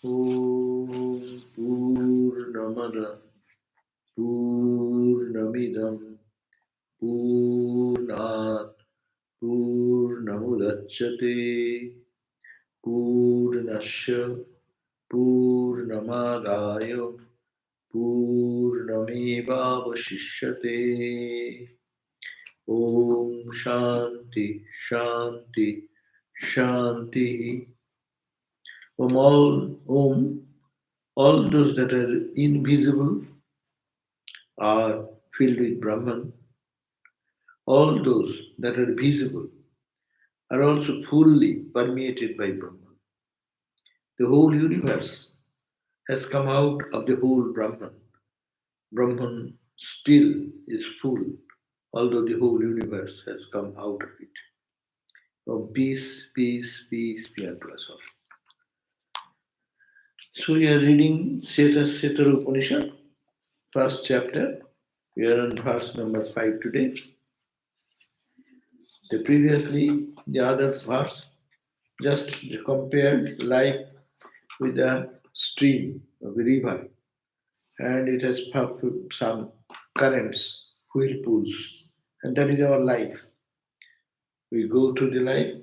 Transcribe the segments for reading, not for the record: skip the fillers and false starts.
Om Purnamada Purnamidam Purnat Purnamudachyate Purnasya Purnamadaya Purnamevavashishyate. Om Shanti Shanti Shanti. All those that are invisible are filled with Brahman. All those that are visible are also fully permeated by Brahman. The whole universe has come out of the whole Brahman. Brahman still is full, although the whole universe has come out of it. So peace, peace, peace be unto us all. So we are reading Shwetashwatara Upanishad, first chapter. We are on verse number 5 today. The other verse just compared life with a stream of a river, and it has some currents, whirlpools, and that is our life. We go through the life,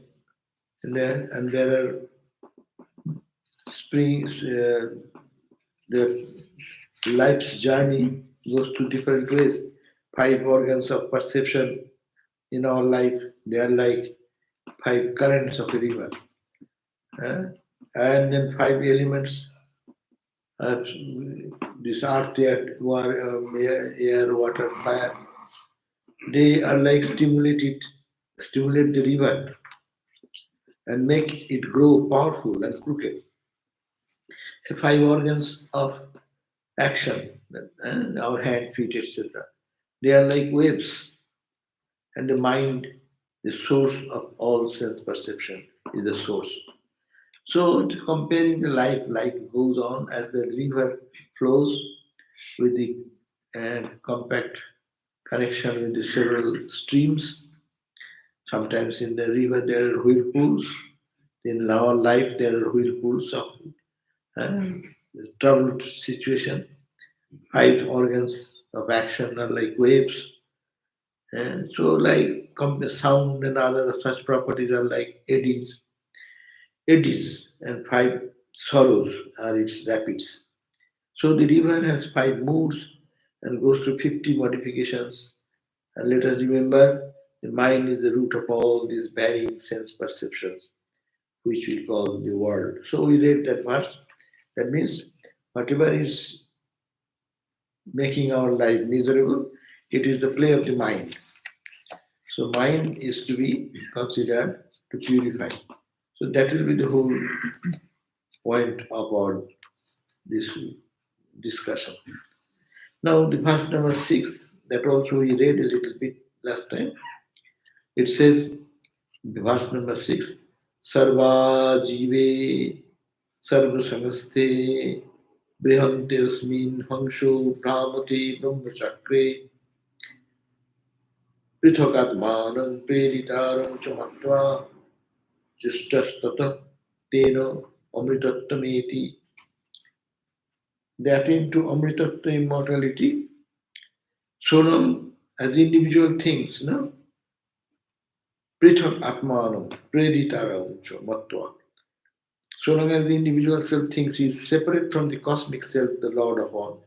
and there are springs. The life's journey goes through different ways. 5 organs of perception in our life, they are like 5 currents of a river. And then 5 elements of this earth, air, water, fire. They are like stimulate the river and make it grow powerful and crooked. 5 organs of action, our hand, feet, etc. They are like waves, and the mind, the source of all sense perception, is the source. So, comparing the life goes on as the river flows with the compact connection with the several streams. Sometimes in the river there are whirlpools. In our life there are whirlpools of troubled situation. 5 organs of action are like waves. And so like sound and other such properties are like eddies, and 5 sorrows are its rapids. So the river has 5 moods and goes through 50 modifications. And let us remember, the mind is the root of all these varying sense perceptions, which we call the world. So we read that verse. That means whatever is making our life miserable, it is the play of the mind. So mind is to be considered to purify. So that will be the whole point of our this discussion. Now the verse number 6, that also we read a little bit last time. It says, the verse number 6, Sarva jive sarva samaste brihante asmin hangsho brahmati brahma chakre prithakatmanam preritaram chamatva justastata tena amritattameti. They attain to amritatta immortality so long as individual things, no? Prithak atmanam preritaram chamatva. So long as the individual self thinks he is separate from the cosmic self, the Lord of all.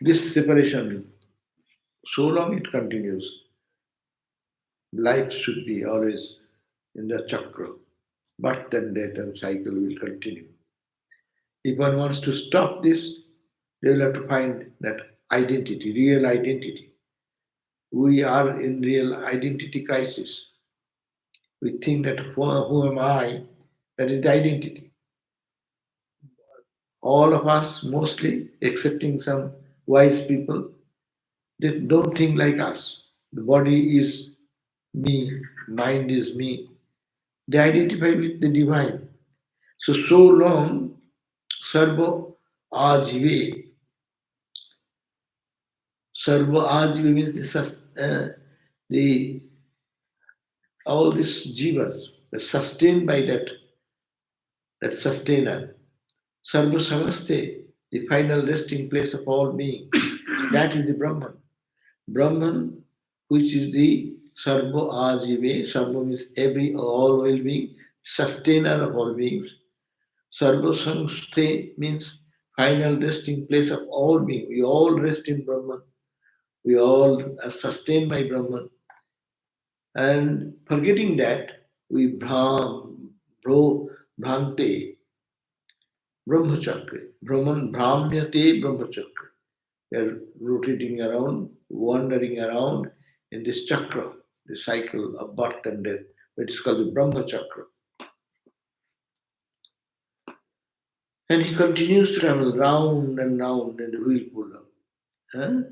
This separation, so long it continues, life should be always in the chakra. Birth and death and cycle will continue. If one wants to stop this, they will have to find that identity, real identity. We are in real identity crisis. We think that who am I? That is the identity. All of us, mostly, excepting some wise people, they don't think like us. The body is me, mind is me. They identify with the divine. So long, sarva ajive. Sarva ajive means the all these jivas are sustained by that that sustainer. Sarva Samaste, the final resting place of all beings. That is the Brahman. Brahman, which is the Sarva Ajive, Sarva means every, all well being, sustainer of all beings. Sarva Samste means final resting place of all beings. We all rest in Brahman. We all are sustained by Brahman. And forgetting that, we bhrante, brahmachakra. Brahman, bhramyate brahmachakra. We are rotating around, wandering around in this chakra, the cycle of birth and death, which is called the Brahma chakra. And he continues to travel round and round in the whirlpool. Huh?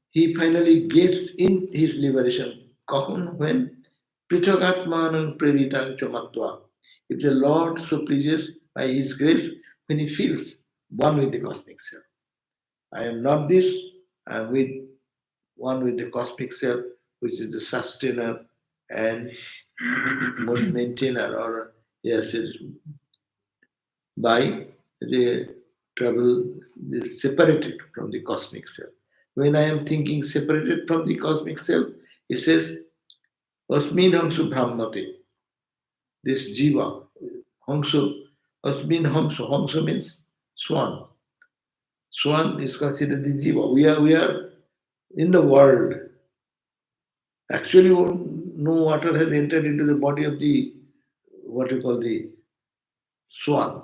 He finally gets in his liberation. Kahun, when Prithagatmanan Preritan Chomatva. If the Lord so pleases by his grace, when he feels one with the cosmic self. I am not this, I am with one with the cosmic self, which is the sustainer and maintainer, or yes, it is by the trouble is separated from the cosmic self. When I am thinking separated from the cosmic self, it says, Asmin Hamsu Brahmate, this Jiva, Hamsu, Asmin Hamsu, Hamsu means swan. Swan is considered the Jiva. We are in the world. Actually, no water has entered into the body of the, what you call the swan,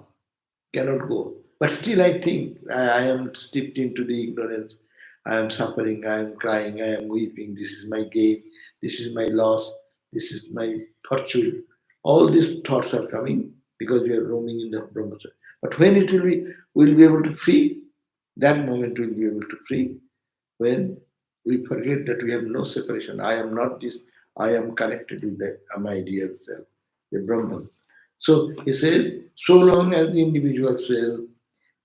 cannot go. But still, I think I am steeped into the ignorance. I am suffering, I am crying, I am weeping. This is my gain, this is my loss, this is my fortune. All these thoughts are coming because we are roaming in the Brahmacharya. But when it will be, we'll be able to free, that moment we'll be able to free when we forget that we have no separation. I am not this, I am connected with the, my ideal self, the Brahman. So he says, so long as the individual self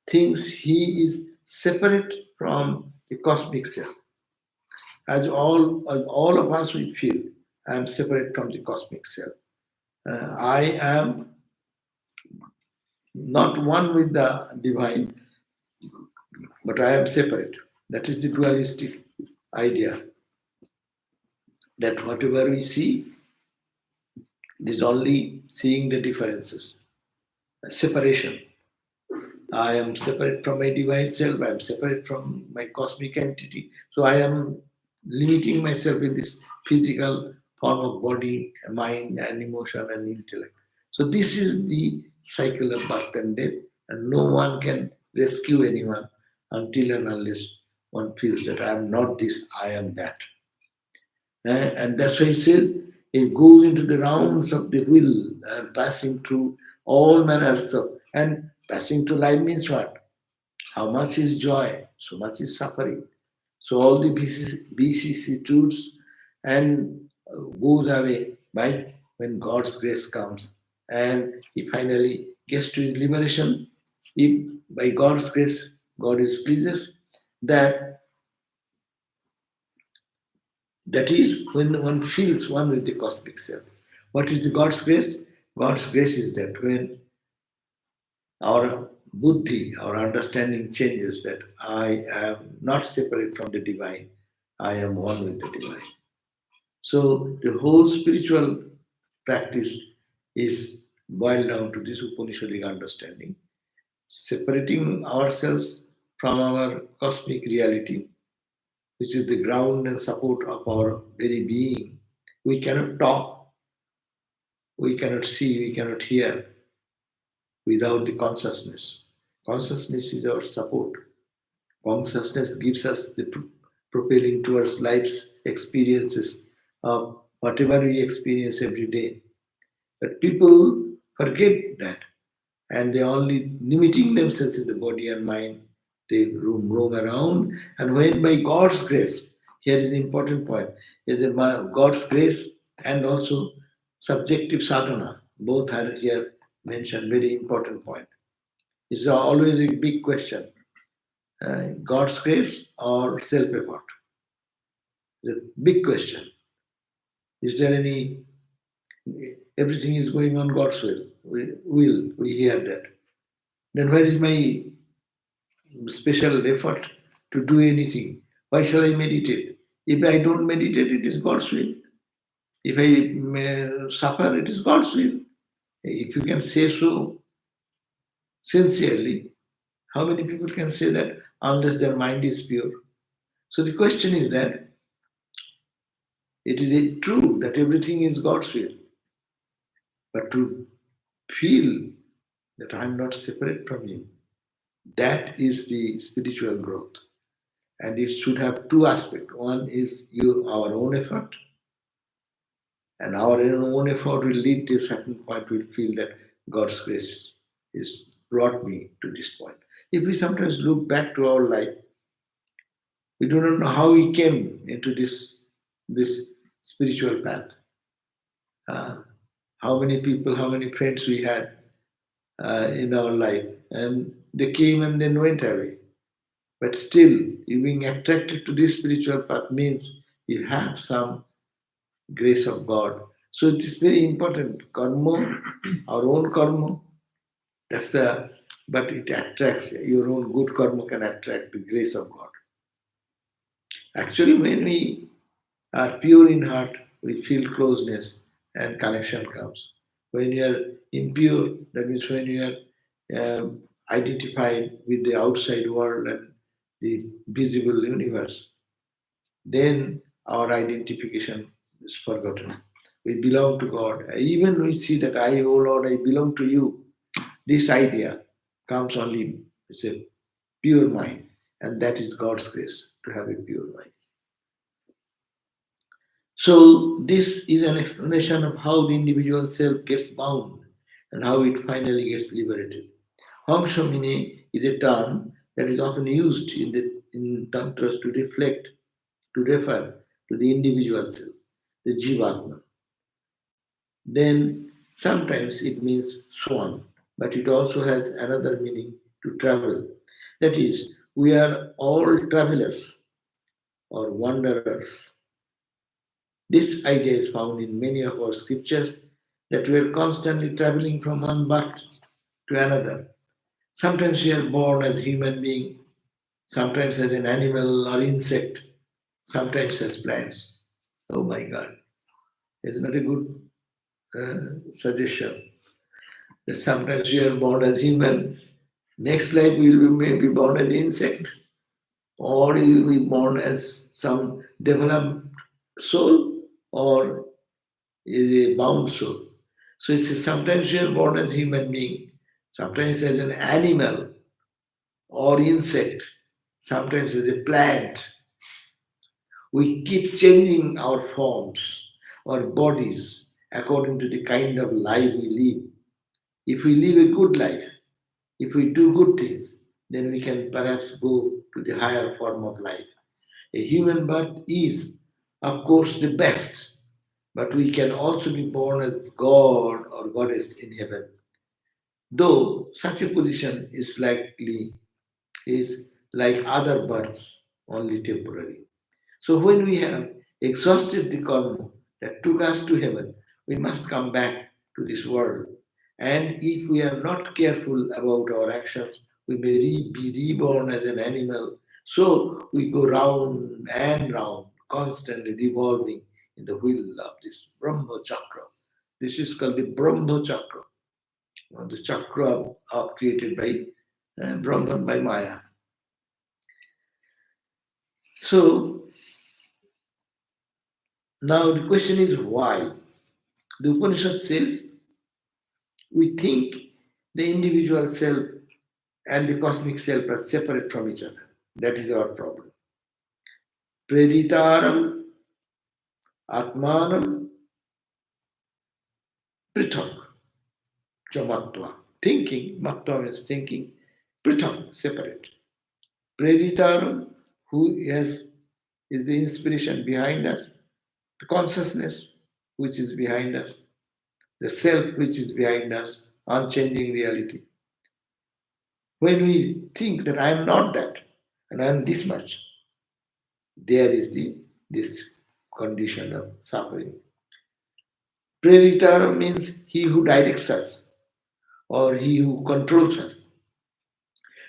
thinks he is separate from the cosmic self, as all of us we feel, I am separate from the cosmic self. I am not one with the divine, but I am separate. That is the dualistic idea that whatever we see is only seeing the differences, separation. I am separate from my divine self, I am separate from my cosmic entity. So I am limiting myself in this physical form of body, mind, and emotion and intellect. So this is the cycle of birth and death, and no one can rescue anyone until and unless one feels that I am not this, I am that. And that's why he says it goes into the rounds of the wheel and passing through all manners of, and passing through life means what? How much is joy? So much is suffering. So all the vicissitudes and goes away by when God's grace comes, and he finally gets to his liberation. If by God's grace God is pleased, that that is when one feels one with the cosmic self. What is the God's grace? God's grace is that when our buddhi, our understanding changes, that I am not separate from the divine, I am one with the divine. So the whole spiritual practice is boiled down to this Upanishadic understanding, separating ourselves from our cosmic reality, which is the ground and support of our very being. We cannot talk, we cannot see, we cannot hear without the consciousness. Consciousness is our support. Consciousness gives us the propelling towards life's experiences of whatever we experience every day. But people forget that, and they only limiting themselves in the body and mind. They roam around, and when by God's grace, here is the important point, is that by God's grace and also subjective sadhana, both are here mentioned, very important point. It's always a big question. God's grace or self-effort? The big question. Is there any, everything is going on God's will. We hear that. Then where is my special effort to do anything? Why shall I meditate? If I don't meditate, it is God's will. If I suffer, it is God's will. If you can say so sincerely, how many people can say that unless their mind is pure? So the question is that it is true that everything is God's will, but to feel that I am not separate from Him, that is the spiritual growth. And it should have two aspects. One is our own effort, and our own effort will lead to a certain point. We'll feel that God's grace has brought me to this point. If we sometimes look back to our life, we do not know how we came into this spiritual path. Uh, how many people, how many friends we had in our life, and they came and then went away. But still, you being attracted to this spiritual path means you have some grace of God. So it is very important. Karma, our own karma, that's the, but it attracts, your own good karma can attract the grace of God. Actually, when we are pure in heart, we feel closeness and connection comes. When you are impure, that means when you are identified with the outside world and the visible universe, then our identification is forgotten. We belong to God. Even we see that I, oh Lord, I belong to you. This idea comes only with a pure mind, and that is God's grace to have a pure mind. So, this is an explanation of how the individual self gets bound and how it finally gets liberated. Hamshamine is a term that is often used in tantras to reflect, to refer to the individual self, the jivatma. Then sometimes it means swan, but it also has another meaning to travel. That is, we are all travelers or wanderers. This idea is found in many of our scriptures that we are constantly traveling from one birth to another. Sometimes we are born as human being, sometimes as an animal or insect, sometimes as plants. Oh my God, it's not a good suggestion. That sometimes we are born as human, next life we will may be born as insect, or you will be born as some developed soul, or is a bound soul. So it says sometimes we are born as human being, sometimes as an animal or insect, sometimes as a plant. We keep changing our forms, our bodies, according to the kind of life we live. If we live a good life, if we do good things, then we can perhaps go to the higher form of life. A human birth is, of course, the best, but we can also be born as God or goddess in heaven. Though such a position is like other births, only temporary. So when we have exhausted the karma that took us to heaven, we must come back to this world. And if we are not careful about our actions, we may be reborn as an animal. So we go round and round, constantly revolving in the wheel of this Brahma Chakra. This is called the Brahma Chakra, the chakra created by Brahman, by Maya. So now the question is why? The Upanishad says we think the individual self and the cosmic self are separate from each other. That is our problem. Preritaram atmanam prithak chamatva. Thinking, matva means thinking, prithak, separate. Preritaram, is the inspiration behind us, the consciousness which is behind us, the self which is behind us, unchanging reality. When we think that I am not that and I am this much, there is this condition of suffering. Preritaram means he who directs us or he who controls us.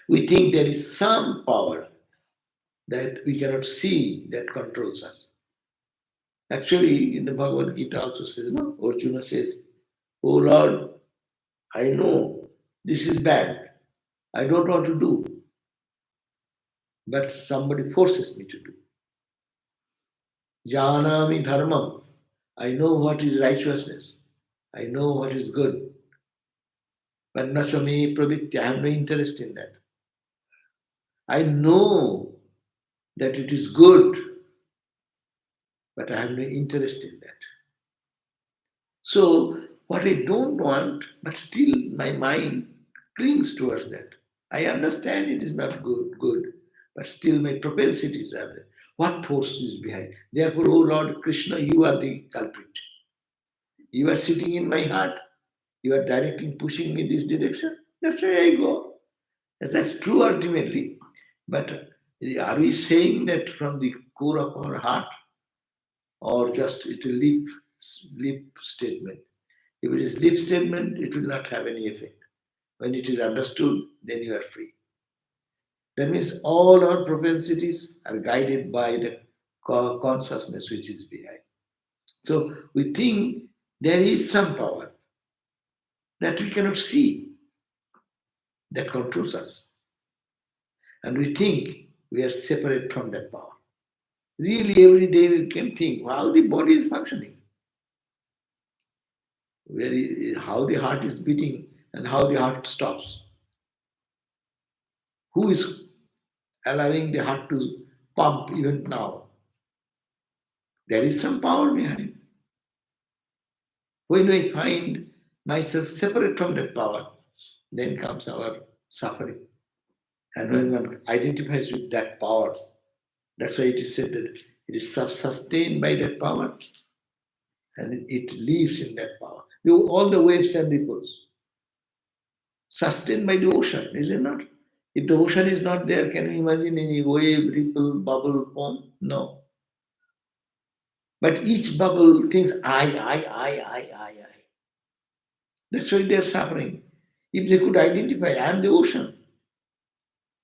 We think there is some power that we cannot see that controls us. Actually, in the Bhagavad Gita also says, no, Arjuna says, "Oh Lord, I know this is bad. I don't want to do, but somebody forces me to do. Janami dharmam. I know what is righteousness. I know what is good. But nachami pravitya. I have no interest in that. I know that it is good, but I have no interest in that. So, what I don't want, but still my mind clings towards that. I understand it is not good, but still my propensities are there. What force is behind? Therefore, O Lord Krishna, you are the culprit. You are sitting in my heart. You are directing, pushing me this direction. That's where I go. That's true ultimately. But are we saying that from the core of our heart, or just it a lip statement? If it is lip statement, it will not have any effect. When it is understood, then you are free. That means all our propensities are guided by the consciousness which is behind. So we think there is some power that we cannot see that controls us. And we think we are separate from that power. Really, every day we can think how the body is functioning, how the heart is beating, and how the heart stops. Who is allowing the heart to pump even now? There is some power behind. When I find myself separate from that power, then comes our suffering. And when one identifies with that power, that's why it is said that it is sustained by that power and it lives in that power. All the waves and ripples, sustained by the ocean, is it not? If the ocean is not there, can you imagine any wave, ripple, bubble, foam? No. But each bubble thinks, I. That's why they are suffering. If they could identify, I am the ocean.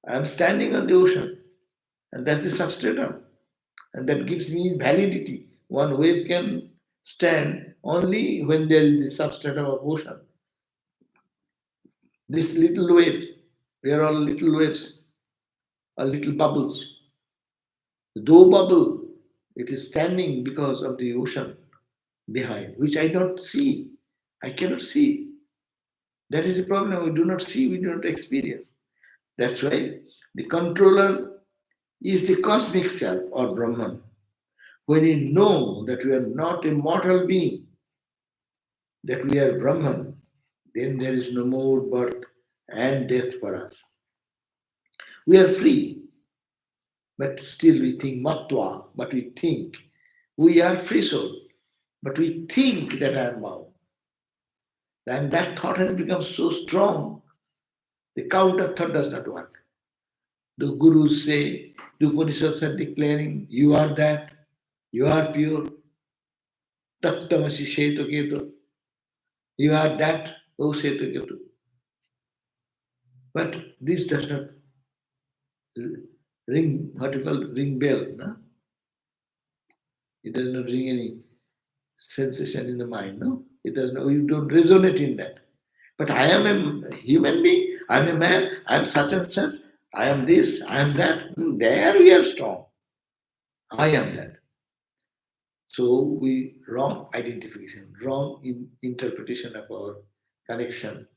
I am standing on the ocean. And that's the substratum. And that gives me validity. One wave can stand only when there is the substratum of ocean. This little wave, we are all little waves, or little bubbles. Though bubble, it is standing because of the ocean behind, which I don't see. I cannot see. That is the problem. We do not see, we do not experience. That's why the controller is the cosmic self or Brahman. When we know that we are not a mortal being, that we are Brahman, then there is no more birth and death for us. We are free, but still we think matva, but we think we are free soul, but we think that I am bound. And that thought has become so strong, the counter thought does not work. The gurus say, the Upanishads are declaring, you are that, you are pure, tattamasi shetu ketu, you are that, O shetu ketu. But this does not ring, what you call ring bell, no? It does not ring any sensation in the mind, no? It does not, you don't resonate in that. But I am a human being, I am a man, I am such and such, I am this, I am that. There we are strong. I am that. So we wrong identification, wrong interpretation of our connection.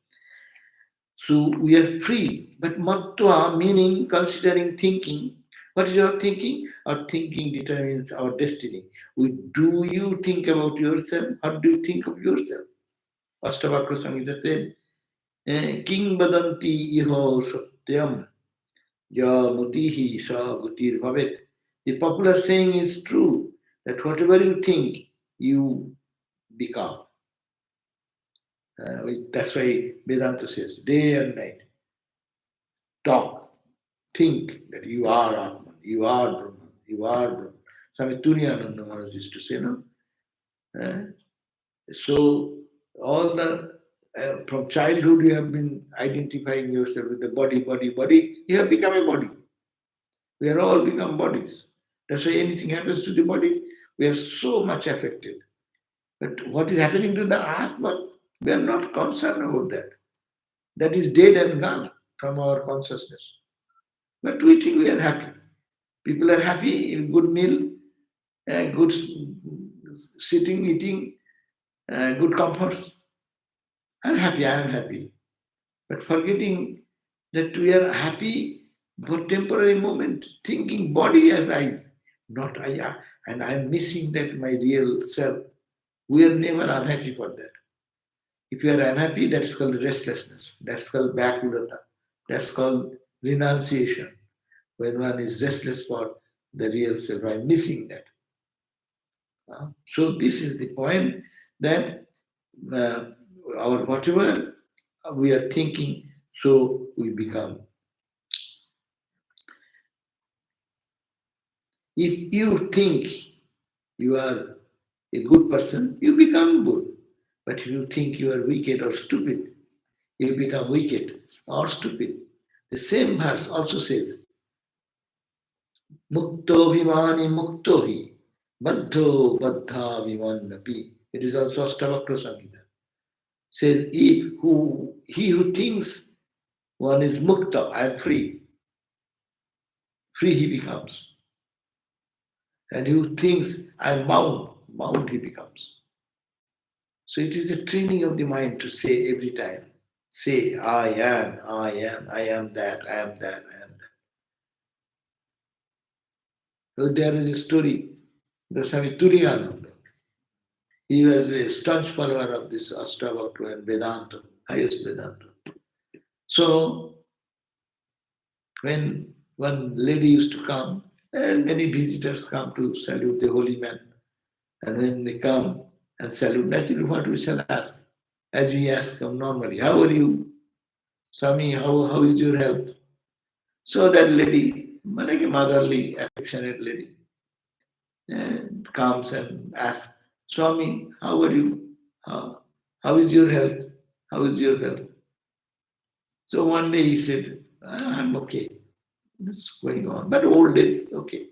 So we are free, but matva meaning considering thinking. What is your thinking? Our thinking determines our destiny. Do you think about yourself? How do you think of yourself? Ashtavakra Samhita said, King badanti iho satyam ya mutihi sa gutir bhavet. The popular saying is true that whatever you think, you become. That's why Vedanta says day and night, talk, think that you are Atman, you are Brahman, you are Brahman. Swami Turiyananda Maharaj used to say, no? So all the From childhood, you have been identifying yourself with the body, body, body. You have become a body. We are all become bodies. That's why anything happens to the body, we are so much affected. But what is happening to the Atma, we are not concerned about that. That is dead and gone from our consciousness. But we think we are happy. People are happy in good meal, good sitting, eating, good comforts. I'm happy, I am happy. But forgetting that we are happy for temporary moment, thinking body as I, not I, and I'm missing that my real self. We are never unhappy for that. If you are unhappy, that's called restlessness. That's called backwardata. That's called renunciation. When one is restless for the real self, I'm missing that. So this is the point that uh, our whatever we are thinking, so we become. If you think you are a good person, you become good. But if you think you are wicked or stupid, you become wicked or stupid. The same verse also says, Mukto vimani mukto hi, baddho baddha vimannapi. It is also Astavakra Samhita. Says, if he who thinks one is mukta, I am free, free he becomes. And who thinks I am bound, bound he becomes. So it is the training of the mind to say every time, say, I am, I am, I am that, I am that, I am that. So there is a story, the Swami Turiyananda. He was a staunch follower of this Astavakra and Vedanta, highest Vedanta. So when one lady used to come, and many visitors come to salute the holy man, and when they come and salute, naturally what we shall ask? As we ask them normally, how are you? Swami, how is your health? So that lady, like a motherly, affectionate lady, comes and asks, Swami, how are you? How is your health? How is your health? So one day he said, I'm okay. This is going on. But old days, okay.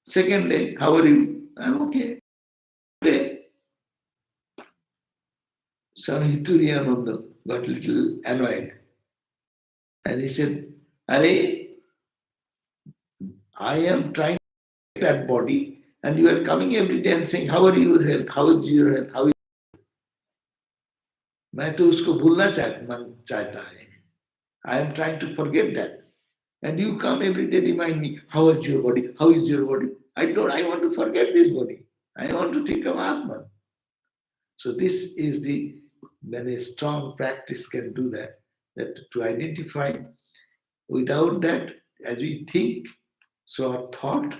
Second day, how are you? I'm okay. Day, Swami Turiyananda got a little annoyed. And he said, Are I am trying that body, and you are coming every day and saying, How are your health? How is your health? How is मैं तो उसको भूलना चाहता है. I am trying to forget that. And you come every day remind me, how is your body? How is your body? I want to forget this body. I want to think of Atman. So this is the, when a strong practice can do that, that to identify. Without that, as we think, so our thought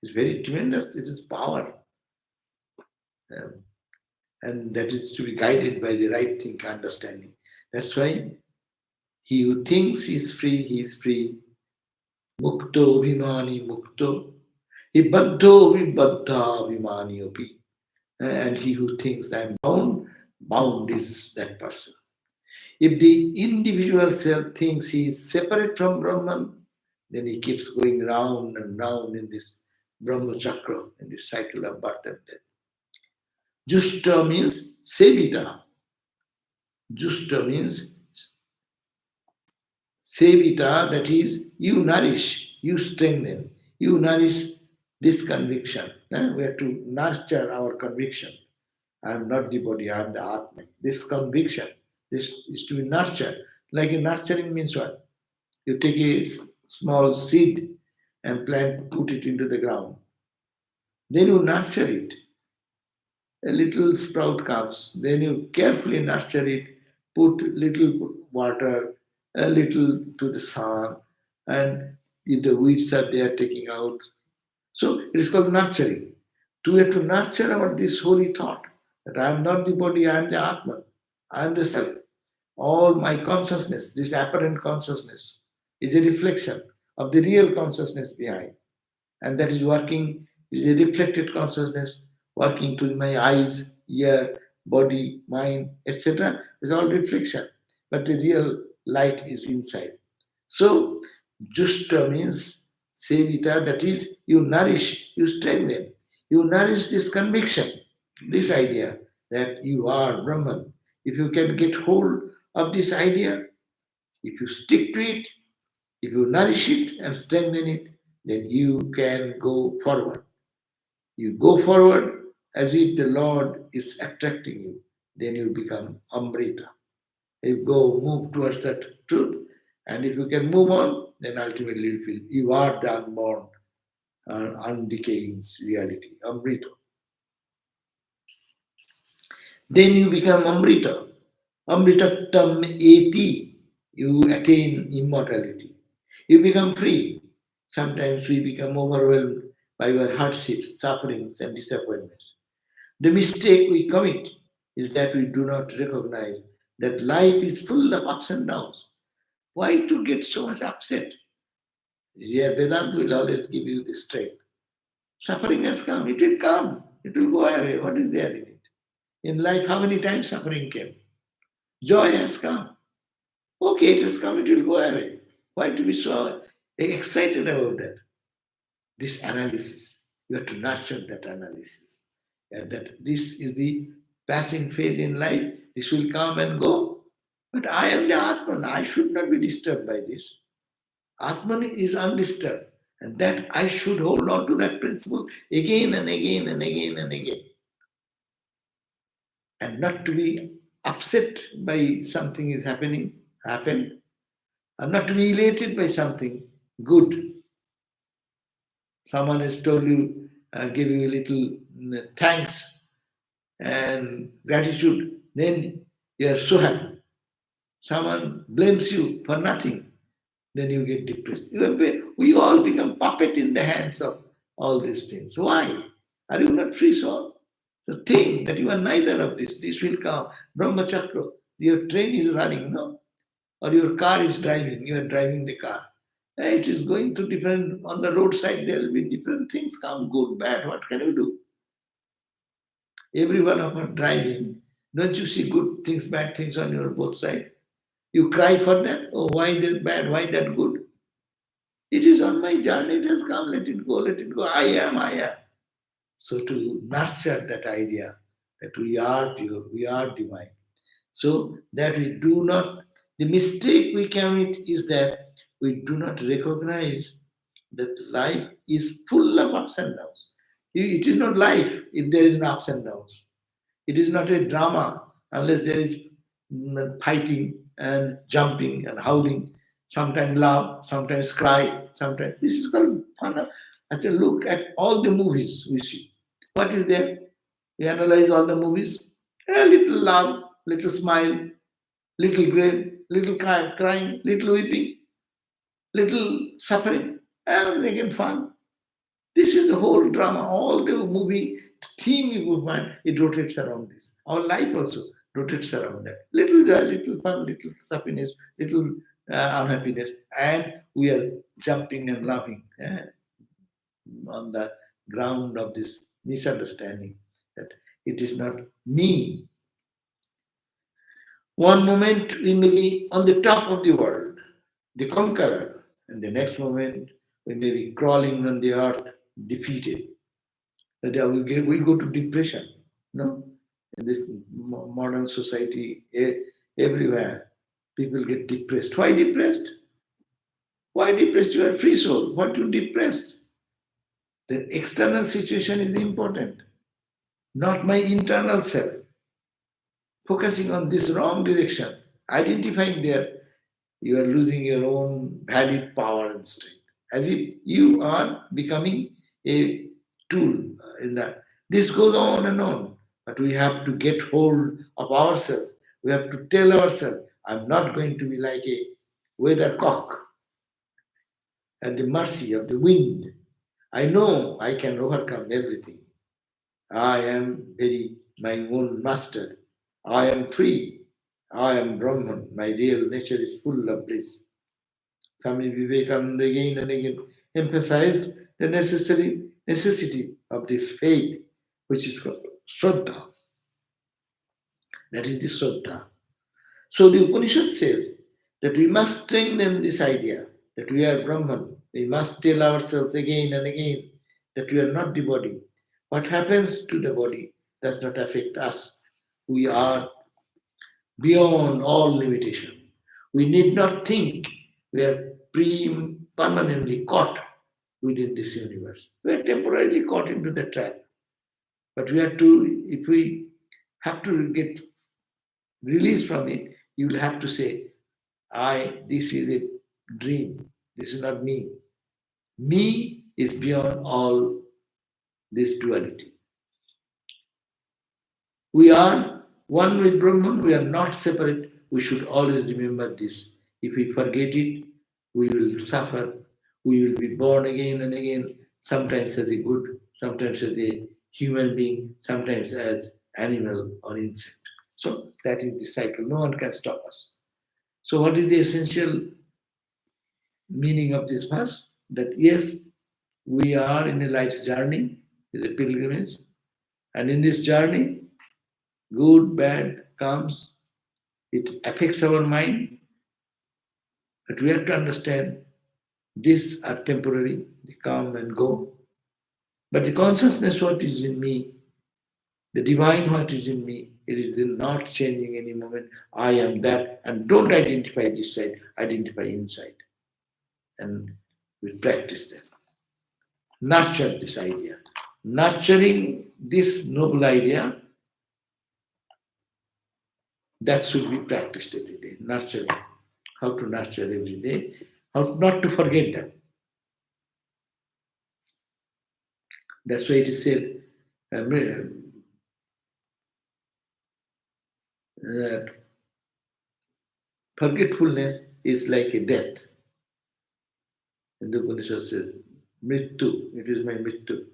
is very tremendous. It is power. Um, and that is to be guided by the right think understanding. That's why he who thinks he is free. Mukto vimani mukto. He baddho vibaddha vimani opi. And he who thinks I'm bound, bound is that person. If the individual self thinks he is separate from Brahman, then he keeps going round and round in this Brahma chakra, in this cycle of birth and death. Justa means sevita. Justa means sevita, that is, you nourish, you strengthen, you nourish this conviction. We have to nurture our conviction. I am not the body, I am the Atma. This conviction, this is to be nurtured. Like a nurturing means what? You take a small seed and put it into the ground. Then you nurture it. A little sprout comes. Then you carefully nurture it, put little water, a little to the sun, and if the weeds are there, taking out. So it is called nurturing. We have to nurture our this holy thought that I am not the body, I am the Atman, I am the self. All my consciousness, this apparent consciousness, is a reflection of the real consciousness behind. And that is working, is a reflected consciousness working to my eyes, ear, body, mind, etc. It's all reflection. But the real light is inside. So, justa means sevita, that is, you nourish, you strengthen, you nourish this conviction, this idea that you are Brahman. If you can get hold of this idea, if you stick to it, if you nourish it and strengthen it, then you can go forward. You go forward as if the Lord is attracting you, then you become Amrita. You go move towards that truth, and if you can move on, then ultimately you feel you are the unborn, undecaying reality, Amrita. Then you become Amrita. Amritatam eti. You attain immortality. You become free. Sometimes we become overwhelmed by our hardships, sufferings, and disappointments. The mistake we commit is that we do not recognize that life is full of ups and downs. Why to get so much upset? Yeah, Vedanta will always give you the strength. Suffering has come, it will come, it will go away. What is there in it? In life, how many times suffering came? Joy has come. Okay, it has come, it will go away. Why to be so excited about that? This analysis. You have to nurture that analysis. That this is the passing phase in life. This will come and go. But I am the Atman. I should not be disturbed by this. Atman is undisturbed. And that I should hold on to that principle again and again and again and again. And not to be upset by something is happened, and not to be elated by something good. Someone has told you, give you a little thanks and gratitude, then you are so happy. Someone blames you for nothing, then you get depressed. We all become puppet in the hands of all these things. Why? Are you not free soul? So think that you are neither of this. This will come. Brahmachakra. Your train is running, no? Or your car is driving. You are driving the car. It is going to different on the roadside. There will be different things come, good, bad. What can you do? Every one of us driving. Don't you see good things, bad things on your both sides? You cry for that. Oh, why that bad? Why that good? It is on my journey. It has come. Let it go. Let it go. I am. I am. So to nurture that idea that we are pure, we are divine. So that we do not, the mistake we commit is that we do not recognize that life is full of ups and downs. It is not life if there is no ups and downs. It is not a drama unless there is fighting and jumping and howling. Sometimes laugh, sometimes cry, sometimes. This is called fun. Actually, look at all the movies we see. What is there? We analyze all the movies. A little laugh, little smile, little grief, little crying, little weeping, little suffering, and again fun. This is the whole drama. All the movie theme you will find, it rotates around this. Our life also rotates around that. Little joy, little fun, little happiness, little unhappiness, and we are jumping and laughing on the ground of this misunderstanding that it is not me. One moment we may be on the top of the world, the conqueror, and the next moment we may be crawling on the earth, defeated. We go to depression. No, in this modern society, everywhere people get depressed. Why depressed? Why depressed? You are free soul. What you depressed? The external situation is important, not my internal self. Focusing on this wrong direction, identifying there, you are losing your own valid power and strength. As if you are becoming a tool in that. This goes on and on. But we have to get hold of ourselves. We have to tell ourselves, I'm not going to be like a weathercock at the mercy of the wind. I know I can overcome everything. I am very my own master. I am free. I am Brahman. My real nature is full of bliss. Swami Vivekananda again and again emphasized the necessity of this faith, which is called Shraddha. That is the Shraddha. So the Upanishad says that we must strengthen this idea that we are Brahman. We must tell ourselves again and again that we are not the body. What happens to the body does not affect us. We are beyond all limitation. We need not think we are permanently caught within this universe. We are temporarily caught into the trap. But we have to, if we have to get released from it, you will have to say, this is a dream. This is not me. Me is beyond all this duality. We are one with Brahman, we are not separate. We should always remember this. If we forget it, we will suffer. We will be born again and again, sometimes as a good, sometimes as a human being, sometimes as animal or insect. So that is the cycle. No one can stop us. So what is the essential meaning of this verse? That yes, we are in a life's journey, is a pilgrimage, and in this journey, good, bad comes, it affects our mind, but we have to understand these are temporary, they come and go. But the consciousness, what is in me, the divine what is in me, it is not changing any moment. I am that, and don't identify this side, identify inside. And we practice that. Nurture this idea. Nurturing this noble idea, that should be practiced every day. Nurturing. How to nurture every day, how not to forget them. That's why it is said that forgetfulness is like a death. And the Upanishad says, Mrittu, it is my Mrittu.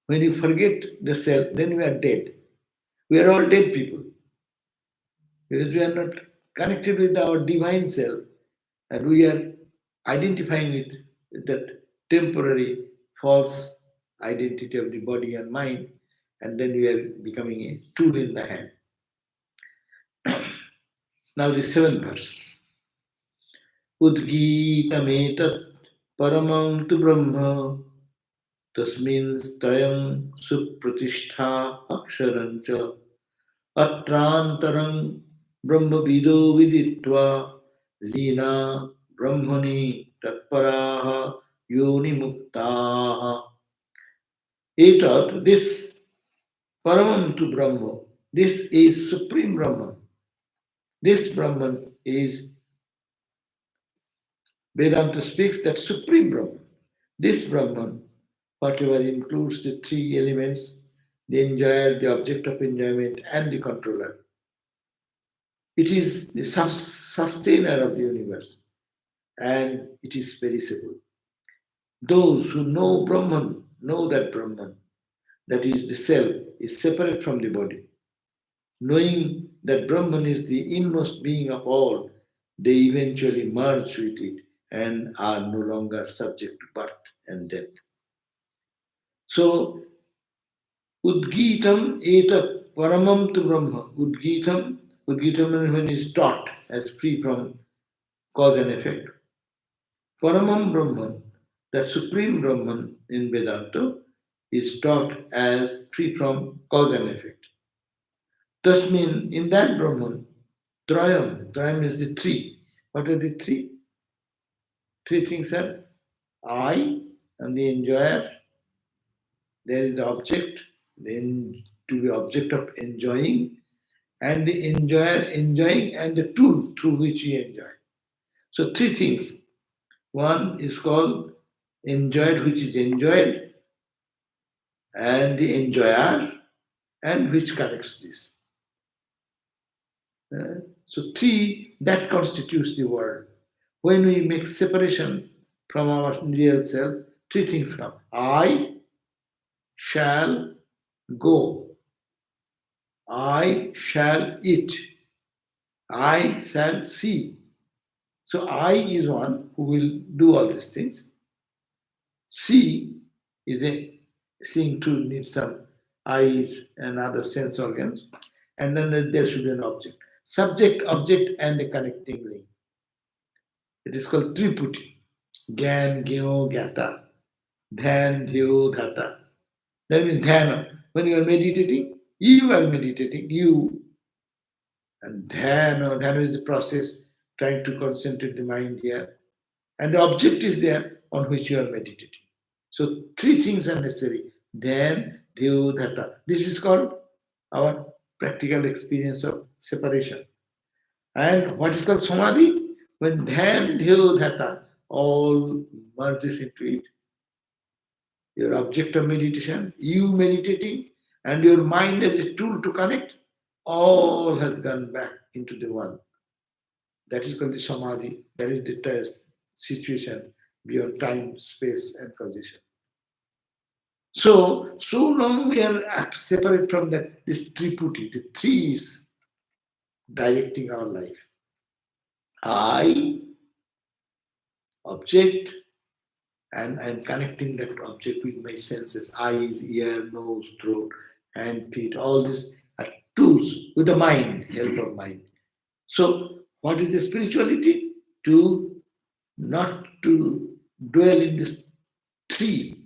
When you forget the self, then we are dead. We are all dead people. Because we are not connected with our divine self and we are identifying with that temporary false identity of the body and mind, and then we are becoming a tool in the hand. Now the seventh verse. Udgitametat paramam tu brahma tasmin stayam supratishtha aksharancha atrantaram brahmavido viditva lina brahmani tatparaha yoni muktaha. Etat, this paramam tu brahma, this is supreme Brahman. This Brahman is, Vedanta speaks that supreme Brahman. This Brahman, whatever includes the three elements, the enjoyer, the object of enjoyment, and the controller. It is the sustainer of the universe, and it is perishable. Those who know Brahman know that Brahman, that is the self, is separate from the body. Knowing that Brahman is the inmost being of all, they eventually merge with it and are no longer subject to birth and death. So, Udgitam etat paramam tu Brahma. Udgitam when is taught as free from cause and effect. Paramam Brahman, that supreme Brahman in Vedanta, is taught as free from cause and effect. Thus mean in that Brahman, Trayam is the three. What are the three? Three things are I am the enjoyer, there is the object, then to be object of enjoying, and the enjoyer enjoying, and the tool through which we enjoy. So three things. One is called enjoyed, which is enjoyed, and the enjoyer, and which connects this. So three, that constitutes the world. When we make separation from our real self, three things come. I shall go. I shall eat. I shall see. So I is one who will do all these things. See is a seeing to need some eyes and other sense organs. and then there should be an object. Subject, object, and the connecting link. It is called Triputi. Gyan, Gyo, Gyata. Dhyan, Dhyo, Dhata. That means dhyana. When you are meditating, you. And dhyana is the process trying to concentrate the mind here. And the object is there on which you are meditating. So three things are necessary. Dhyan, Dhyo, Dhata. This is called our practical experience of separation. And what is called samadhi? When dhyan, dhyo, dhata all merges into it. Your object of meditation, you meditating, and your mind as a tool to connect, all has gone back into the one. That is called the samadhi. That is the situation beyond time, space, and causation. So long we are separate from that, this triputi, the three is directing our life. I, object, and I'm connecting that object with my senses, eyes, ear, nose, throat, hand, feet, all these are tools with the mind, help of mind. So what is the spirituality? To not to dwell in this three,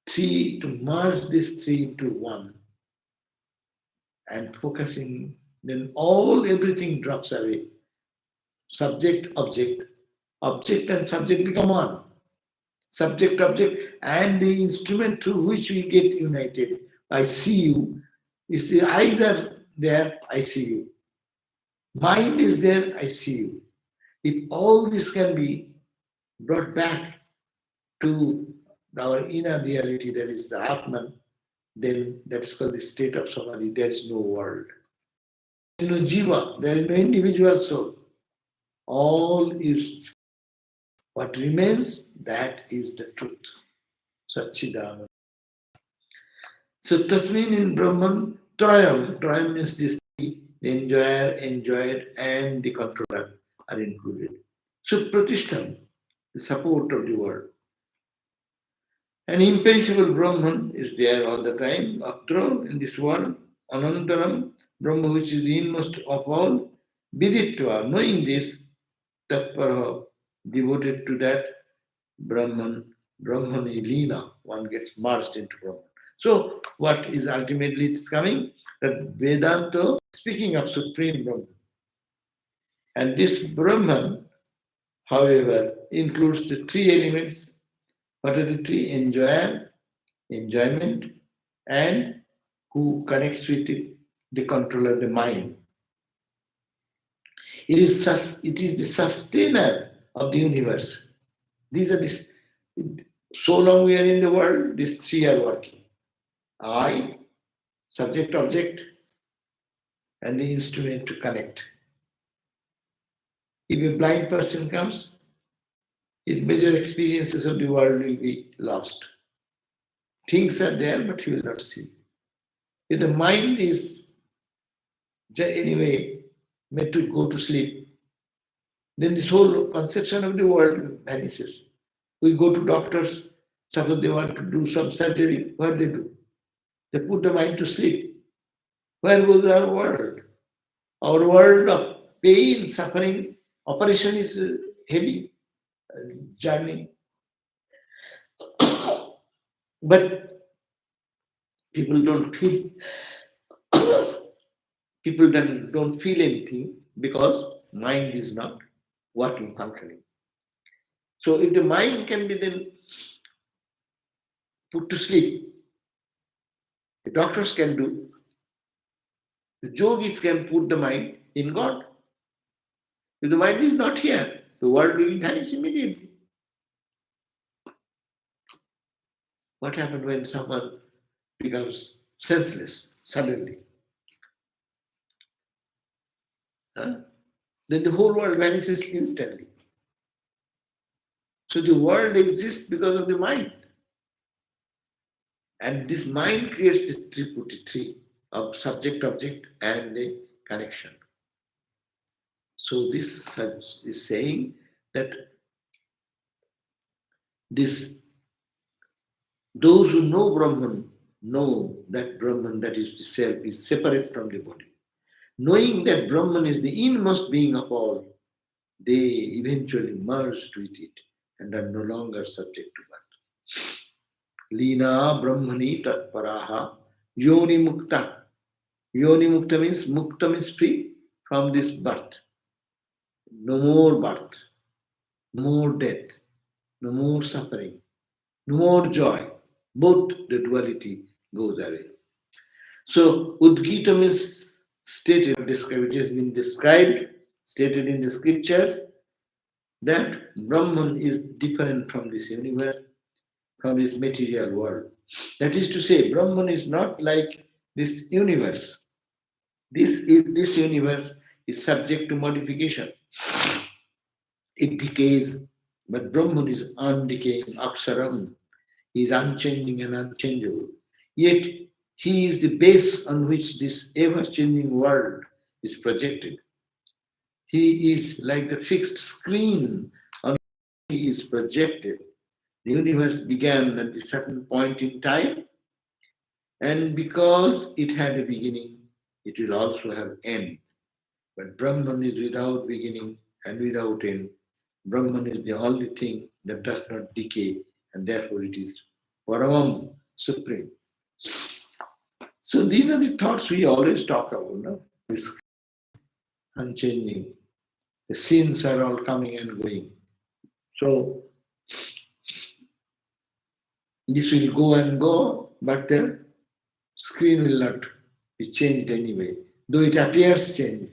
to merge this three into one and focusing, then everything drops away. Subject, object and subject become one. Subject, object, and the instrument through which we get united. I see you. You see, eyes are there, I see you. Mind is there, I see you. If all this can be brought back to our inner reality, that is the Atman, then that is called the state of samadhi. There is no world. There is no jiva, there is no individual soul. All is what remains, that is the truth. Satchidananda. So Tasmin in Brahman, Trayam means this, the enjoyer, enjoyed, and the controller are included. So Pratishtham, the support of the world. An imperishable Brahman is there all the time, Atra, in this world, Anantaram, Brahma, which is the inmost of all, Viditva, knowing this, Tatparaha, devoted to that Brahman, Brahmani Leena, one gets merged into Brahman. So, what is ultimately it's coming? That Vedanta, speaking of Supreme Brahman. And this Brahman, however, includes the three elements. What are the three? Enjoyer, enjoyment, and who connects with it, the controller, the mind. It is the sustainer of the universe. These are this. So long we are in the world, these three are working. I, subject, object, and the instrument to connect. If a blind person comes, his major experiences of the world will be lost. Things are there, but he will not see. If the mind is anyway made to go to sleep, then this whole conception of the world vanishes. We go to doctors, suppose they want to do some surgery, what do? They put the mind to sleep. Where goes our world? Our world of pain, suffering, operation is a heavy journey. But people don't feel don't feel anything because mind is not working, functioning. So if the mind can be then put to sleep, the doctors can do, the yogis can put the mind in God. If the mind is not here, the world will vanish immediately. What happens when someone becomes senseless suddenly? Huh? Then the whole world vanishes instantly. So the world exists because of the mind. And this mind creates the triputity of subject, object, and the connection. So this is saying that those who know Brahman, know that Brahman, that is the self, is separate from the body. Knowing that Brahman is the inmost being of all, they eventually merged with it and are no longer subject to birth. Lina Brahmani Tatparaha Yoni Mukta. Yoni Mukta means Mukta means free from this birth. No more birth, no more death, no more suffering, no more joy. Both the duality goes away. So Udgitam is stated, described, it has been described, stated in the scriptures that Brahman is different from this universe, from this material world. That is to say, Brahman is not like this universe. This universe is subject to modification. It decays, but Brahman is undecaying, Aksharam. He is unchanging and unchangeable. Yet he is the base on which this ever-changing world is projected. He is like the fixed screen on which he is projected. The universe began at a certain point in time, and because it had a beginning, it will also have end. But Brahman is without beginning and without end. Brahman is the only thing that does not decay, and therefore it is Paramam, supreme. So these are the thoughts we always talk about, no? This unchanging. The sins are all coming and going. So this will go and go, but the screen will not be changed anyway, though it appears changed.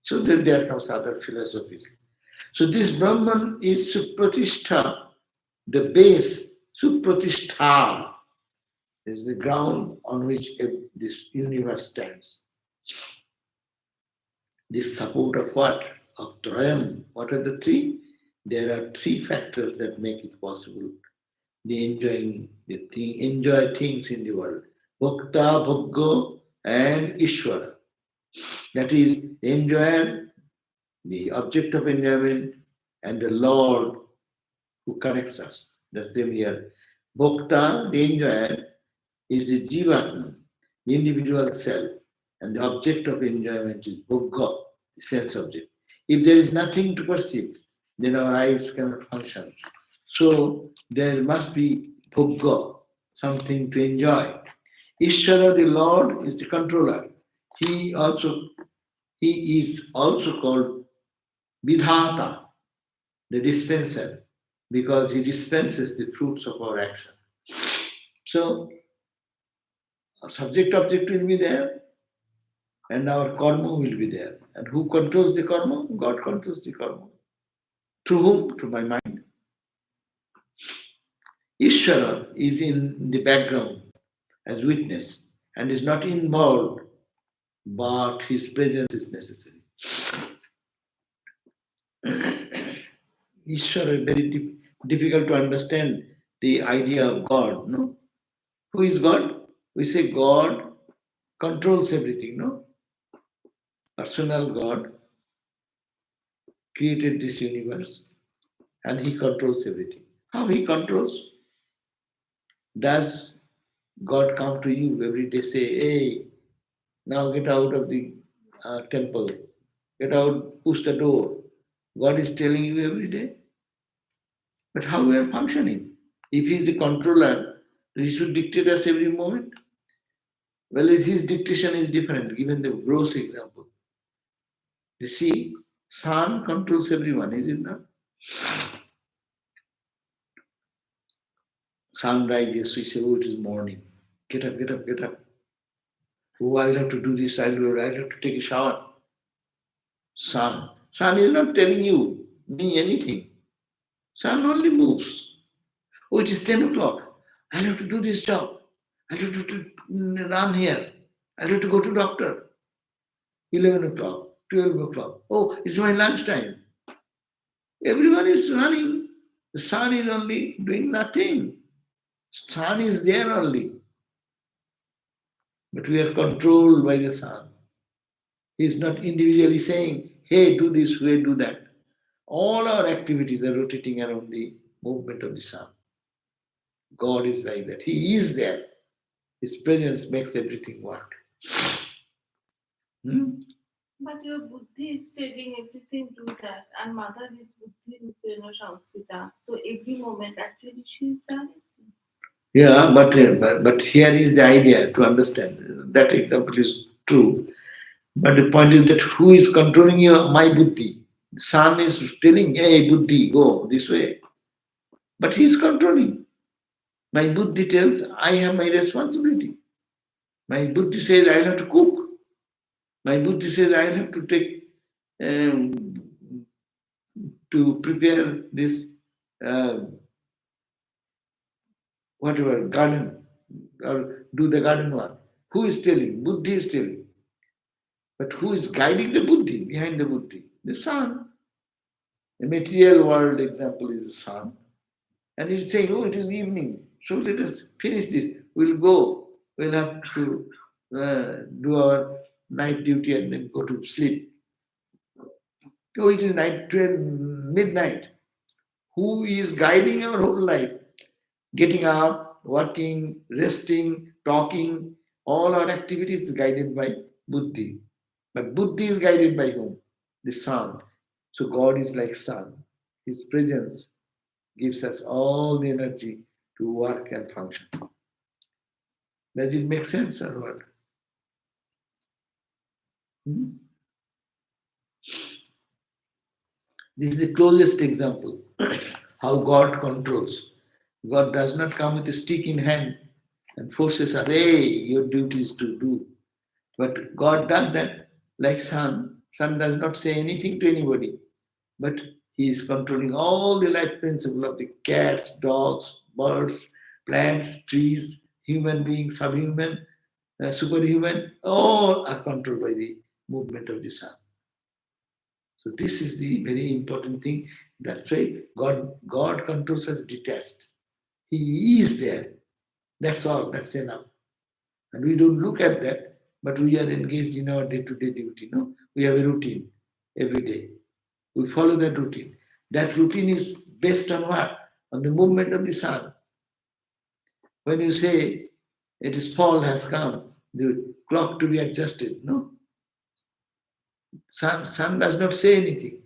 So then there comes other philosophies. So this Brahman is Supratishtha, the base, Supratishtha, is the ground on which this universe stands. This support of what? Of Trayam. What are the three? There are three factors that make it possible. Enjoy things in the world. Bhokta, Bhoggo, and Ishvara. That is, the enjoyer, the object of enjoyment, and the Lord who connects us. That's the here. Bhokta, the enjoyer, is the Jivatma, the individual self, and the object of enjoyment is Bhogga, the sense object. If there is nothing to perceive, then our eyes cannot function. So there must be Bhogga, something to enjoy. Ishvara, the Lord, is the controller. He is also called Vidhata, the dispenser, because he dispenses the fruits of our action. So subject object will be there, and our karma will be there. And who controls the karma? God controls the karma. Through whom? Through my mind. Ishvara is in the background as witness and is not involved, but his presence is necessary. Ishvara is very difficult to understand the idea of God, no? Who is God? We say God controls everything, no? Personal God created this universe and he controls everything. How he controls? Does God come to you every day, say, hey, now get out of the temple, get out, push the door? God is telling you every day. But how we are functioning? If he is the controller, he should dictate us every moment. Well, his dictation is different, given the gross example. You see, sun controls everyone, is it not? Sun rises, we say, oh, it is morning. Get up, get up, get up. Oh, I'll have to do this, I'll have to take a shower. Sun. Sun is not telling you, me, anything. Sun only moves. Oh, it is 10 o'clock. I'll have to do this job. I'll have to run here. I'll have to go to doctor. 11 o'clock, 12 o'clock. Oh, it's my lunchtime. Everyone is running. The sun is only doing nothing. Sun is there only. But we are controlled by the sun. He is not individually saying, hey, do this, hey, do that. All our activities are rotating around the movement of the sun. God is like that. He is there. His presence makes everything work. Hmm? But your buddhi is telling everything do that, and mother is buddhi rupena samstita. So every moment actually she is done. Yeah, but here is the idea to understand. That example is true. But the point is that who is controlling your my buddhi? The sun is telling, hey buddhi, go this way. But he is controlling. My buddhi tells I have my responsibility. My buddhi says I have to cook. My buddhi says I have to take to prepare this uh, whatever garden or do the garden work. Who is telling? Buddhi is telling. But who is guiding the buddhi behind the buddhi? The sun. The material world example is the sun. And he's saying, oh, it is evening. So let us finish this. We'll go. We'll have to do our night duty and then go to sleep. Oh, it is night, 12, midnight. Who is guiding our whole life? Getting up, working, resting, talking, all our activities is guided by buddhi. But buddhi is guided by whom? The sun. So God is like sun. His presence gives us all the energy to work and function. Does it make sense or what? Hmm? This is the closest example how God controls. God does not come with a stick in hand and forces us, hey, your duty is to do. But God does that like sun. Sun does not say anything to anybody, but he is controlling all the life principle of the cats, dogs, birds, plants, trees, human beings, subhuman, superhuman, all are controlled by the movement of the sun. So this is the very important thing. That's why God controls us detached. He is there. That's all. That's enough. And we don't look at that, but we are engaged in our day-to-day duty. No, we have a routine every day. We follow that routine. That routine is based on what? On the movement of the sun. When you say it is fall has come, the clock to be adjusted. No, sun does not say anything.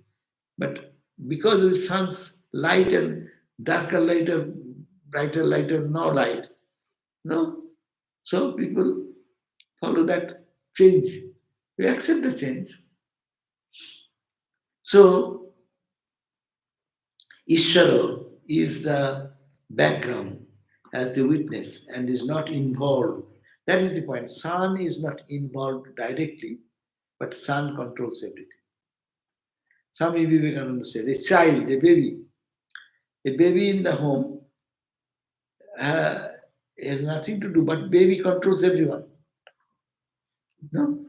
But because of the sun's light and darker, lighter, brighter, lighter, no light, no. So people follow that change. We accept the change. So Ishvara is the background as the witness and is not involved. That is the point. Sun is not involved directly, but sun controls everything. Swami Vivekananda said, a child, a baby in the home uh, has nothing to do, but baby controls everyone. No?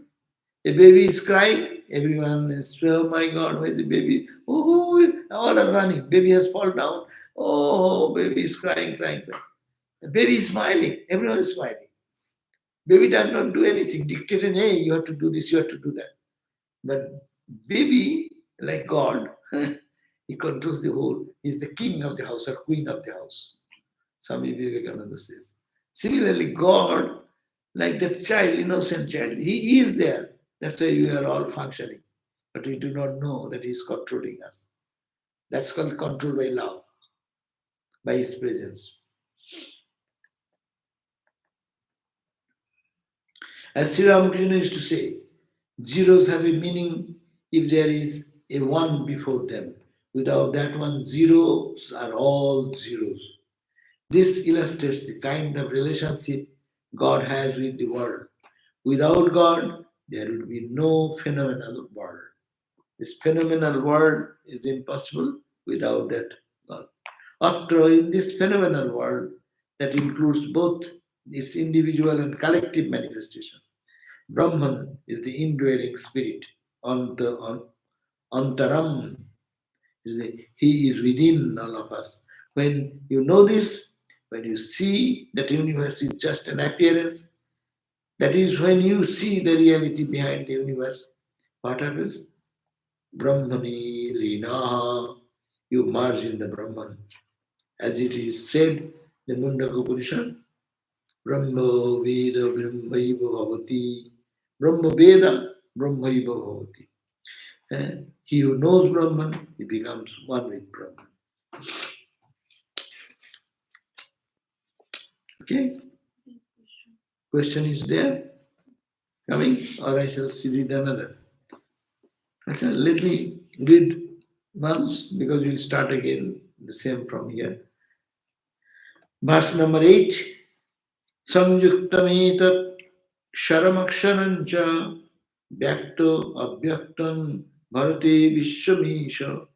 A baby is crying, everyone is, oh my God, where is the baby? Oh, all are running. Baby has fallen down. Oh, baby is crying, crying, crying. The baby is smiling. Everyone is smiling. Baby does not do anything, dictating, hey, you have to do this, you have to do that. But baby, like God, he controls the whole. He's the king of the house or queen of the house. Swami Vivekananda says. Similarly, God, like that child, innocent child, he is there. That's why we are all functioning. But we do not know that he is controlling us. That's called control by love, by his presence. As Sri Ramakrishna used to say, zeros have a meaning if there is a one before them. Without that one, zeros are all zeros. This illustrates the kind of relationship God has with the world. Without God, there would be no phenomenal world. This phenomenal world is impossible without that God. After in this phenomenal world that includes both its individual and collective manifestation, Brahman is the indwelling spirit. Antaram he is within all of us. When you know this, when you see that universe is just an appearance, that is when you see the reality behind the universe. What happens? Brahmani Linaha. You merge in the Brahman. As it is said, the Mundaka Upanishad, Brahma Veda Brahmaiva Bhavati. Brahma Veda Brahmaiva Bhavati. He who knows Brahman, he becomes one with Brahman. Okay? Question is there? Coming? Or I shall read another. Okay, let me read once because we'll start again the same from here. Verse number 8. Samyuktametat Sharamaksharancha Vyakto Abhyaktam Bharate Vishwamisha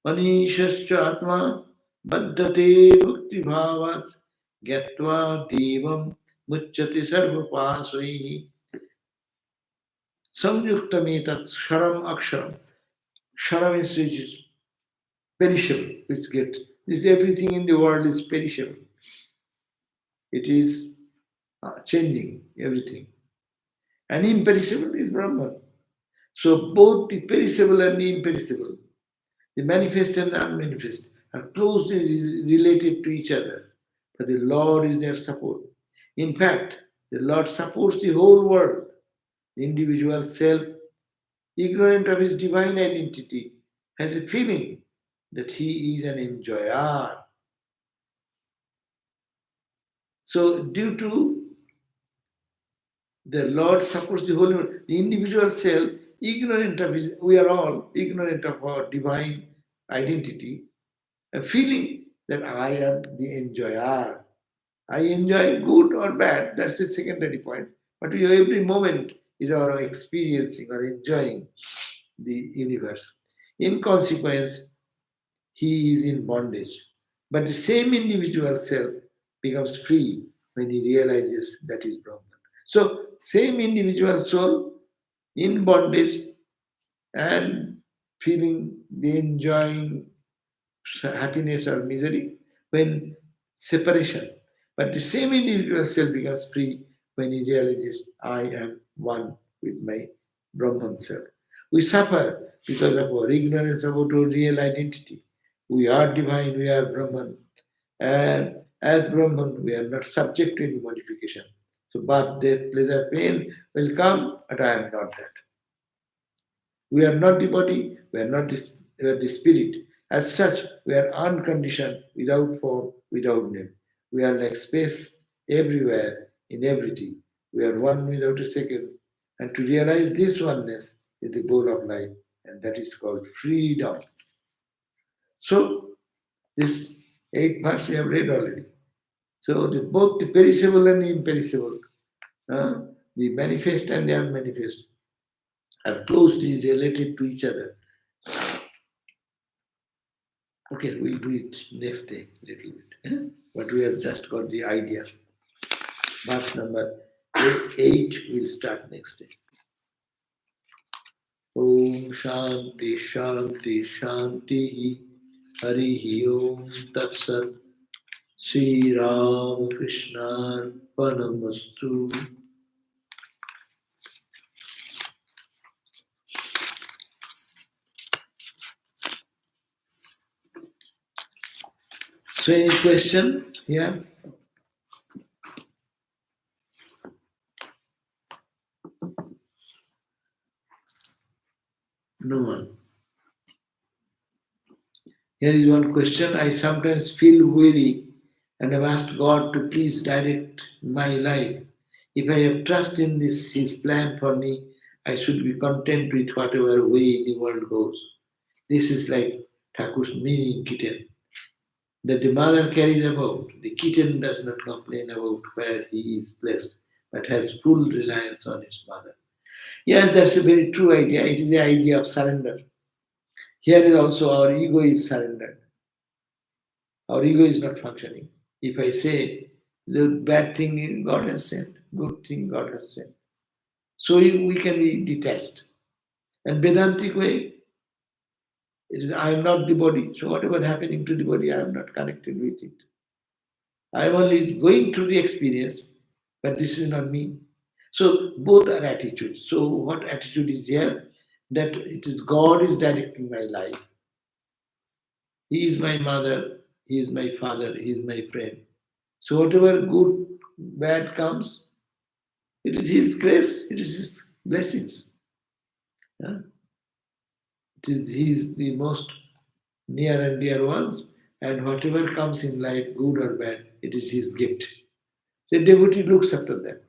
Anishascha Atma Baddhate Bhakti Bhavat Gyatva Devam Muchyate Sarvapasaihi. Samyuktametat Sharam Aksharam. Sharam is which is perishable, which get this everything in the world is perishable. It is changing everything. And imperishable is Brahman. So both the perishable and the imperishable, the manifest and the unmanifest, are closely related to each other. But the Lord is their support. In fact, the Lord supports the whole world. The individual self, ignorant of his divine identity, has a feeling that he is an enjoyer. So, due to the Lord supports the whole world, the individual self, ignorant of his, we are all ignorant of our divine identity, a feeling that I am the enjoyer. I enjoy good or bad, that's the secondary point. But every moment is our experiencing or enjoying the universe. In consequence, he is in bondage. But the same individual self becomes free when he realizes that is Brahman. So, same individual soul in bondage and feeling the enjoying happiness or misery when separation. But the same individual self becomes free when he realizes I am one with my Brahman self. We suffer because of our ignorance about our real identity. We are divine, we are Brahman. And as Brahman, we are not subject to any modification. So birth, death, pleasure, pain will come, but I am not that. We are not the body, we are not the, we are the spirit. As such, we are unconditioned, without form, without name. We are like space everywhere, in everything. We are one without a second. And to realize this oneness is the goal of life, and that is called freedom. So, this 8 parts we have read already. So, both the perishable and the imperishable, uh, the manifest and the unmanifest, are closely related to each other. Okay, we'll do it next day, little bit. But we have just got the idea. Verse number 8 will start next day. Om Shanti Shanti Shanti Hari Om Tat Sat Sri Ram Krishna Panamastu. So any question here? No one. Here is one question. I sometimes feel weary and have asked God to please direct my life. If I have trust in this His plan for me, I should be content with whatever way the world goes. This is like Thakur's mini kitten that the mother carries about. The kitten does not complain about where he is placed, but has full reliance on its mother. Yes, that's a very true idea. It is the idea of surrender. Here is also our ego is surrendered. Our ego is not functioning. If I say the bad thing God has sent, good thing God has sent. So we can be detached. And Vedantic way, it is I am not the body. So whatever happening to the body, I am not connected with it. I am only going through the experience, but this is not me. So both are attitudes. So what attitude is here? That it is God is directing my life. He is my mother, He is my father, He is my friend. So whatever good bad comes, it is His grace, it is His blessings. Yeah? It is He is the most near and dear ones, and whatever comes in life, good or bad, it is His gift. The devotee looks after them.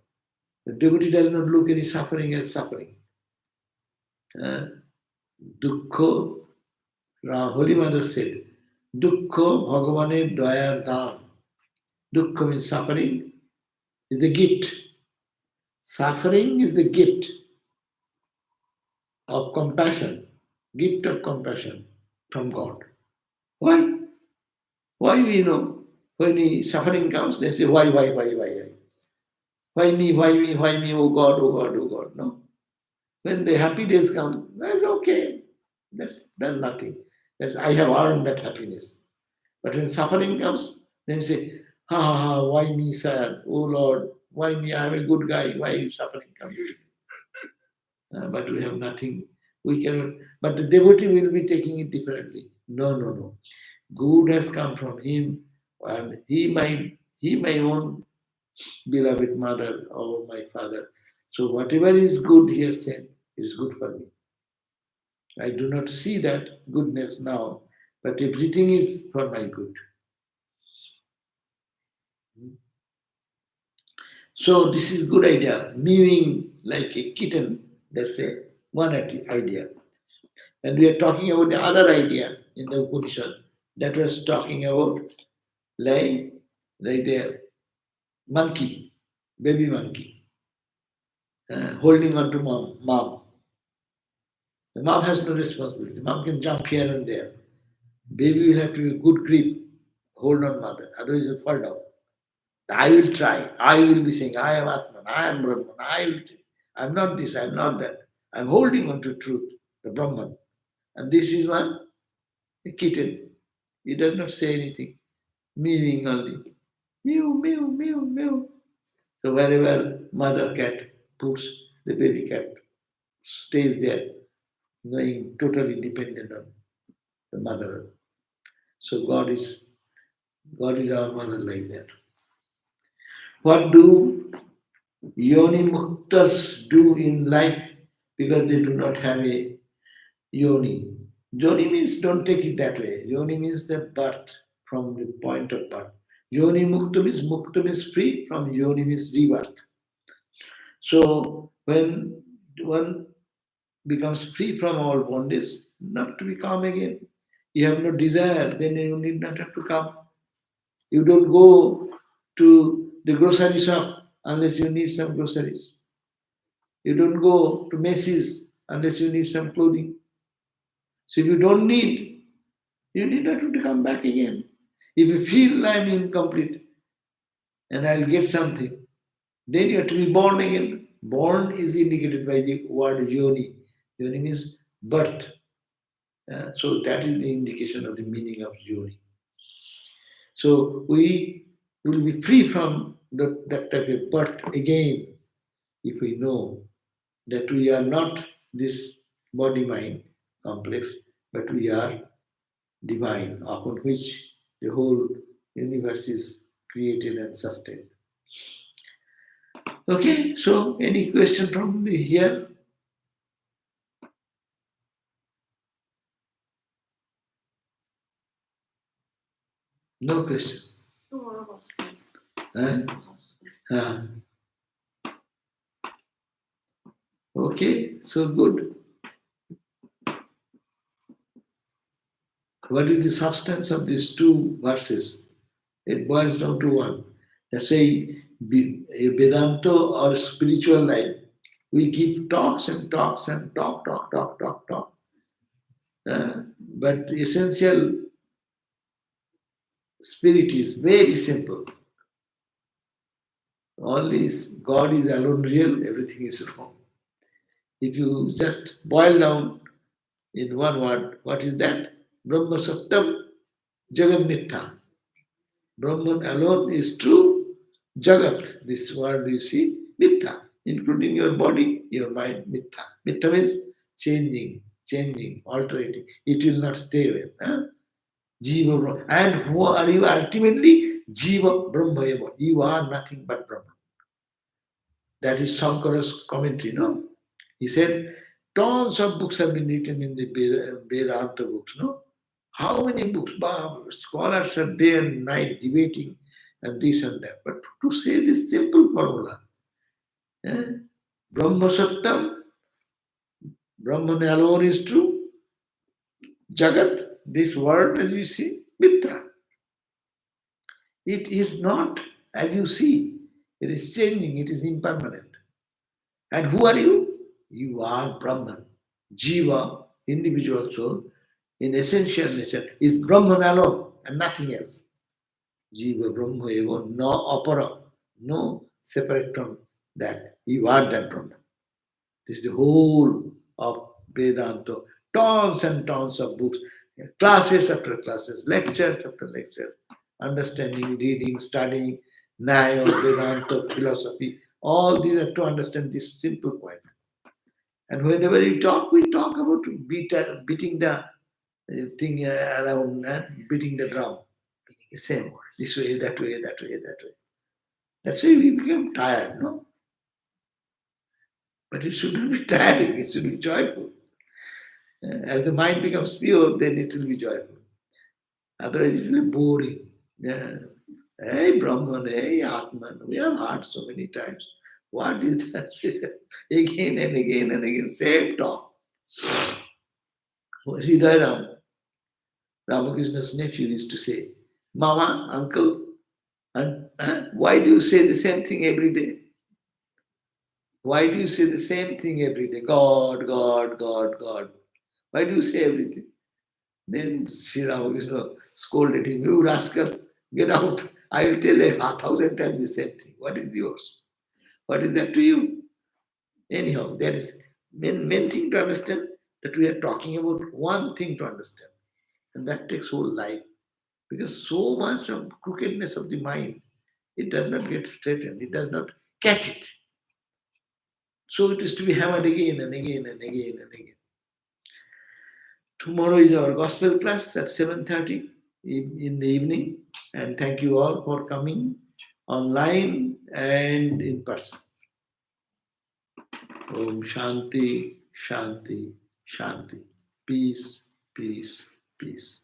The devotee does not look any suffering as suffering. Uh, Dukkho, Holy Mother said, Dukkho Bhagavaner Dayar Dham. Dukkha means suffering is the gift. Suffering is the gift of compassion, gift of compassion from God. Why? Why we know? When suffering comes, they say, why? Why me, why me, oh God, oh God, oh God. No. When the happy days come, that's okay. That's nothing. That's, I have earned that happiness. But when suffering comes, then say, why me sad? Oh Lord, why me? I'm a good guy. Why is suffering coming? But we have nothing. We cannot. But the devotee will be taking it differently. No. Good has come from him, and he my own beloved mother or my father. So whatever is good he has sent is good for me. I do not see that goodness now, but everything is for my good. So this is good idea. Mewing like a kitten, that's a one idea. And we are talking about the other idea in the Upanishad that was talking about like, like the monkey, baby monkey, holding on to mom. The mom has no responsibility. Mom can jump here and there. Baby will have to be good grip, hold on mother, otherwise you'll fall down. I will try. I will be saying, I am Atman, I am Brahman, I will. I'm not this, I'm not that. I'm holding on to truth, the Brahman. And this is one, a kitten. He does not say anything, mewing only. Mew. So wherever mother cat puts, the baby cat stays there, knowing totally dependent on the mother. So God is our mother like that. What do yoni muktas do in life because they do not have a yoni? Yoni means don't take it that way. Yoni means the birth from the point of birth. Yoni mukta means free from yoni means rebirth. So when one becomes free from all bondage, not to become again. You have no desire, then you need not have to come. You don't go to the grocery shop unless you need some groceries. You don't go to Macy's unless you need some clothing. So if you don't need, you need not to come back again. If you feel I'm incomplete and I'll get something, then you have to be born again. Born is indicated by the word yoni. Yoni means birth. So that is the indication of the meaning of yoni. So we will be free from that type of birth again if we know that we are not this body mind complex, but we are divine, upon which the whole universe is created and sustained. Okay, so any question from the here? No question. Huh? Ah, okay, so good. What is the substance of these two verses? It boils down to one. That's why a Vedanta or spiritual life, we keep talks and talks and talk. But the essential spirit is very simple. Only God is alone real, everything is wrong. If you just boil down in one word, what is that? Brahma Sattam Jagat Mitha. Brahman alone is true. Jagat, this word you see, Mitha, including your body, your mind, Mitha. Mitha means changing, altering. It will not stay with. Jiva. And who are you ultimately? Jiva Brahma eva. You are nothing but Brahman. That is Shankara's commentary, no? He said, tons of books have been written in the Vedanta books, no? How many books? Scholars are day and night debating and this and that. But to say this simple formula, eh? Brahma Sattam, Brahman alone is true, Jagat, this world as you see, Mitra. It is not as you see. It is changing, it is impermanent. And who are you? You are Brahman. Jiva, individual soul, in essential nature, is Brahman alone and nothing else. Jiva Brahma eva, no opera, no separate from that. You are that Brahman. This is the whole of Vedanta. Tons and tons of books, classes after classes, lectures after lectures, understanding, reading, studying, Nyaya, Vedanta, philosophy. All these are to understand this simple point. And whenever we talk about beating the thing around, beating the drum. Same, this way, that way, that way, that way. That's why we become tired, no? But it shouldn't be tiring, it should be joyful. As the mind becomes pure, then it will be joyful. Otherwise, it will be boring. Yeah. Hey, Brahman, hey, Atman, we have heard so many times. What is that? Again and again and again, same talk. Hridayaram, Ramakrishna's nephew, used to say, Mama, uncle, and why do you say the same thing every day? Why do you say the same thing every day? God, God, God, God. Why do you say everything? Then Sri Ramakrishna scolded him, you rascal, get out. I will tell you 1,000 times the same thing. What is yours? What is that to you? Anyhow, there is main thing to understand that we are talking about one thing to understand. And that takes whole life. Because so much of crookedness of the mind, it does not get straightened, it does not catch it. So it is to be hammered again and again and again and again. Tomorrow is our gospel class at 7:30 in the evening. And thank you all for coming online and in person. Om Shanti, Shanti, Shanti. Peace, peace, peace.